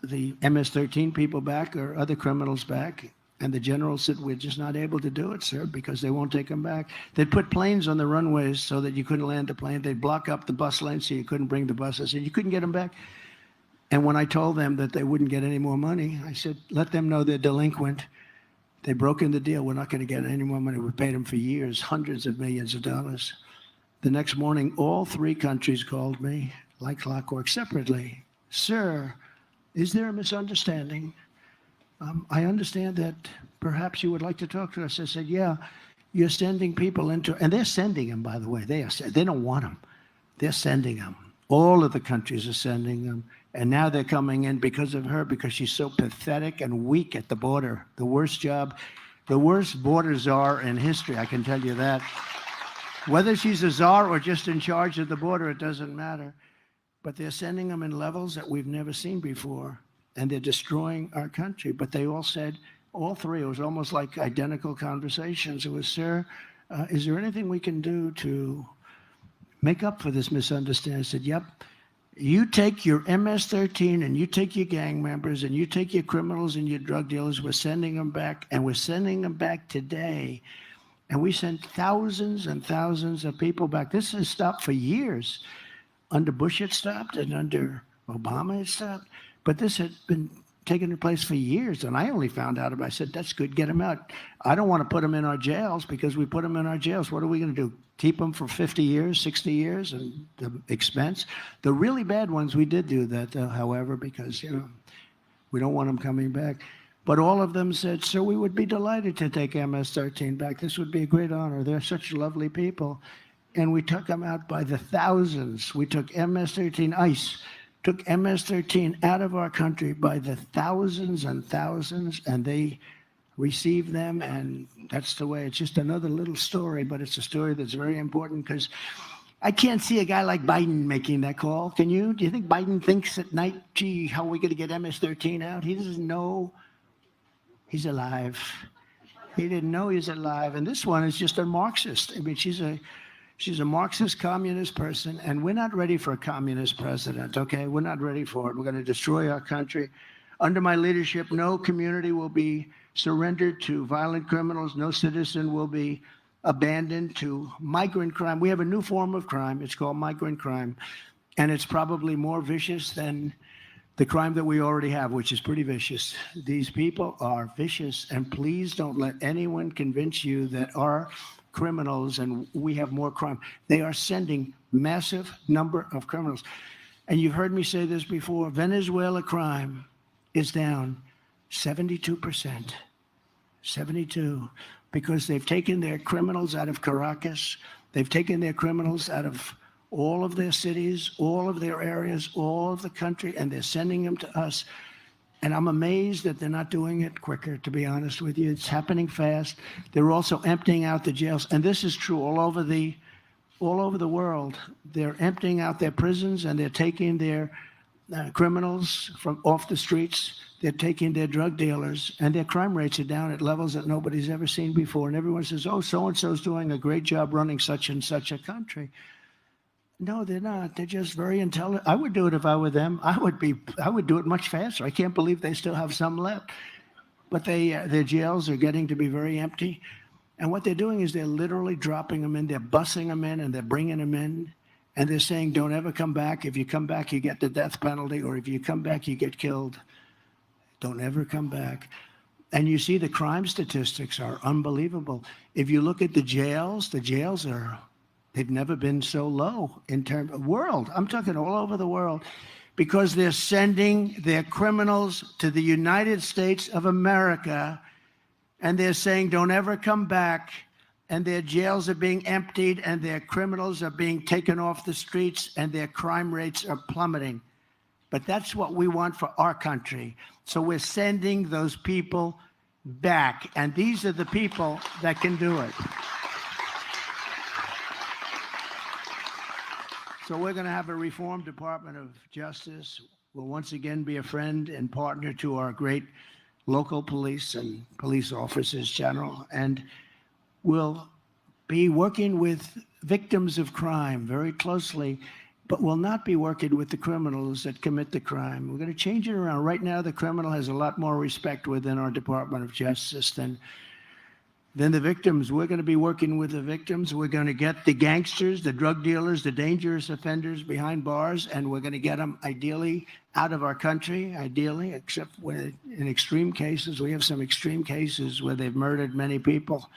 the MS-13 people back or other criminals back. And the general said, we're just not able to do it, sir, because they won't take them back. They'd put planes on the runways so that you couldn't land the plane. They'd block up the bus lane so you couldn't bring the buses, and you couldn't get them back. And when I told them that they wouldn't get any more money, I said, let them know they're delinquent. They broke in the deal. We're not going to get any more money. We paid them for years, hundreds of millions of dollars. The next morning, all three countries called me like clockwork separately. Sir, is there a misunderstanding? I understand that perhaps you would like to talk to us. I said, yeah, you're sending people into, and they're sending them, by the way. They don't want them. They're sending them. All of the countries are sending them. And now they're coming in because of her, because she's so pathetic and weak at the border. The worst job, the worst border czar in history, I can tell you that. Whether she's a czar or just in charge of the border, it doesn't matter. But they're sending them in levels that we've never seen before. And they're destroying our country. But they all said, all three, it was almost like identical conversations. It was, sir, is there anything we can do to make up for this misunderstanding? I said, yep. You take your MS-13 and you take your gang members and you take your criminals and your drug dealers. We're sending them back, and we're sending them back today. And we sent thousands and thousands of people back. This has stopped for years. Under Bush it stopped, and under Obama it stopped. But this had been taking place for years, and I only found out about it. I said, that's good, get them out. I don't want to put them in our jails, because we put them in our jails. What are we going to do? Keep them for 50 years, 60 years, and the expense? The really bad ones, we did do that, however, because, we don't want them coming back. But all of them said, sir, we would be delighted to take MS-13 back. This would be a great honor. They're such lovely people. And we took them out by the thousands. We took MS-13, ICE, took MS-13 out of our country by the thousands and thousands, and they received them, and that's the way. It's just another little story, but it's a story that's very important, because I can't see a guy like Biden making that call. Can you? Do you think Biden thinks at night, gee, how are we going to get MS-13 out? He doesn't know he's alive. He didn't know he's alive. And this one is just a Marxist. I mean, she's a Marxist communist person, and we're not ready for a communist president, okay? We're not ready for it. We're going to destroy our country. Under my leadership, no community will be surrendered to violent criminals. No citizen will be abandoned to migrant crime. We have a new form of crime. It's called migrant crime, and it's probably more vicious than the crime that we already have, which is pretty vicious. These people are vicious, and please don't let anyone convince you that our criminals and we have more crime. They are sending massive number of criminals. And you've heard me say this before, Venezuela crime is down 72%, 72, because they've taken their criminals out of Caracas. They've taken their criminals out of all of their cities, all of their areas, all of the country, and they're sending them to us. And I'm amazed that they're not doing it quicker, to be honest with you. It's happening fast. They're also emptying out the jails. And this is true all over the world. They're emptying out their prisons, and they're taking their criminals from off the streets. They're taking their drug dealers, and their crime rates are down at levels that nobody's ever seen before. And everyone says, oh, so-and-so's doing a great job running such and such a country. No, they're not. They're just very intelligent. I would do it if I were them. I would do it much faster. I can't believe they still have some left. But their jails are getting to be very empty. And what they're doing is they're literally dropping them in. They're busing them in, and they're bringing them in. And they're saying, don't ever come back. If you come back, you get the death penalty. Or if you come back, you get killed. Don't ever come back. And you see the crime statistics are unbelievable. If you look at the jails are... They've never been so low in terms of world. I'm talking all over the world, because they're sending their criminals to the United States of America, and they're saying, don't ever come back. And their jails are being emptied, and their criminals are being taken off the streets, and their crime rates are plummeting. But that's what we want for our country. So we're sending those people back, and these are the people that can do it. So we're going to have a reformed Department of Justice. We'll once again be a friend and partner to our great local police and police officers general. And we'll be working with victims of crime very closely, but we'll not be working with the criminals that commit the crime. We're going to change it around. Right now, the criminal has a lot more respect within our Department of Justice than Then the victims, we're going to be working with the victims. We're going to get the gangsters, the drug dealers, the dangerous offenders behind bars, and we're going to get them ideally out of our country, ideally, except when in extreme cases. We have some extreme cases where they've murdered many people.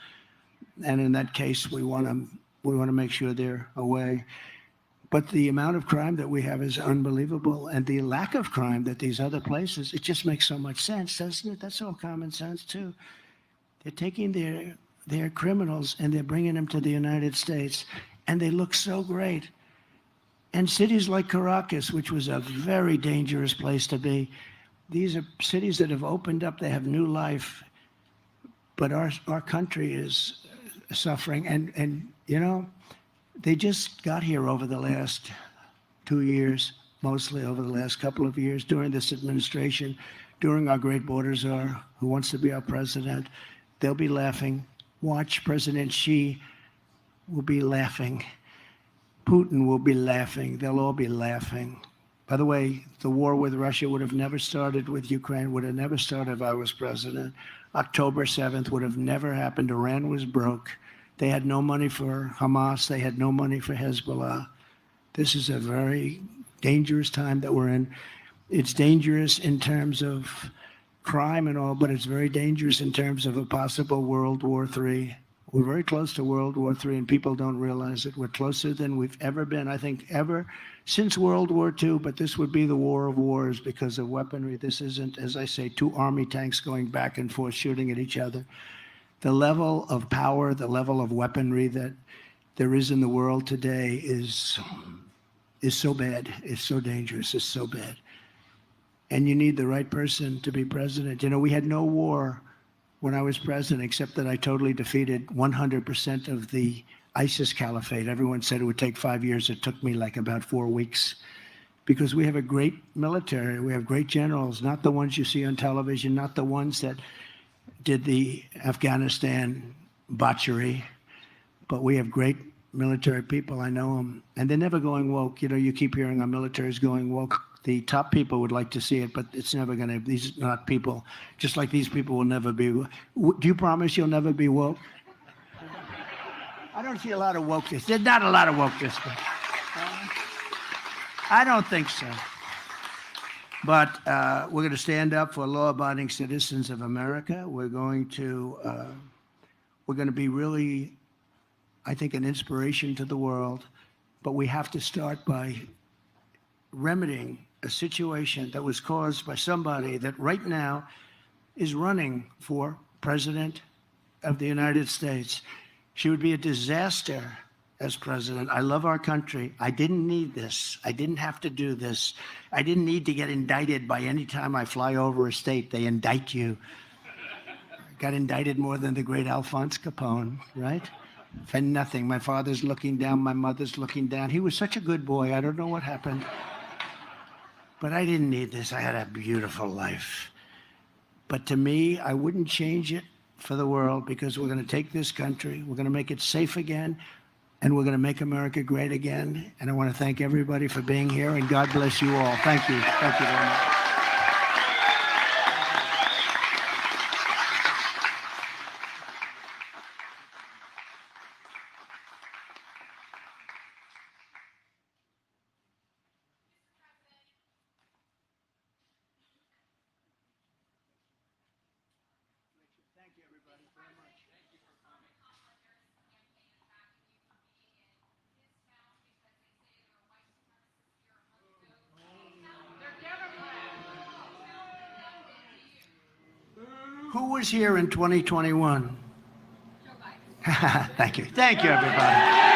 And in that case, we want to make sure they're away. But the amount of crime that we have is unbelievable. And the lack of crime that these other places, it just makes so much sense, doesn't it? That's all common sense, too. They're taking their criminals and they're bringing them to the United States, and they look so great. And cities like Caracas, which was a very dangerous place to be, these are cities that have opened up, they have new life, but our country is suffering. And you know, they just got here over the last 2 years, mostly over the last couple of years, during this administration, during our great border czar, who wants to be our president. They'll be laughing. Watch, President Xi will be laughing. Putin will be laughing. They'll all be laughing. By the way, the war with Russia would have never started with Ukraine, would have never started if I was president. October 7th would have never happened. Iran was broke. They had no money for Hamas. They had no money for Hezbollah. This is a very dangerous time that we're in. It's dangerous in terms of crime and all, but it's very dangerous in terms of a possible World War III. We're very close to World War III, and people don't realize it. We're closer than we've ever been, I think, ever since World War II, but this would be the war of wars because of weaponry. This isn't, as I say, two army tanks going back and forth shooting at each other. The level of power, the level of weaponry that there is in the world today is so bad, it's so dangerous, it's so bad. And you need the right person to be president. You know, we had no war when I was president, except that I totally defeated 100% of the ISIS caliphate. Everyone said it would take 5 years. It took me like about 4 weeks, because we have a great military. We have great generals, not the ones you see on television, not the ones that did the Afghanistan botchery, but we have great military people. I know them, and they're never going woke. You know, you keep hearing our military is going woke. The top people would like to see it, but it's never going to. These are not people, just like these people will never be. Do you promise you'll never be woke? I don't see a lot of wokeness. There's not a lot of wokeness. I don't think so. But we're going to stand up for law-abiding citizens of America. We're going to be really, I think, an inspiration to the world. But we have to start by remedying a situation that was caused by somebody that right now is running for president of the United States. She would be a disaster as president. I love our country. I didn't need this. I didn't have to do this. I didn't need to get indicted by any time I fly over a state. They indict you. I got indicted more than the great Alphonse Capone, right? For nothing. My father's looking down. My mother's looking down. He was such a good boy. I don't know what happened. But I didn't need this. I had a beautiful life. But to me, I wouldn't change it for the world, because we're going to take this country, we're going to make it safe again, and we're going to make America great again. And I want to thank everybody for being here, and God bless you all. Thank you. Thank you very much. Thank you, everybody, very much. Who was here in 2021? Thank you. Thank you, everybody.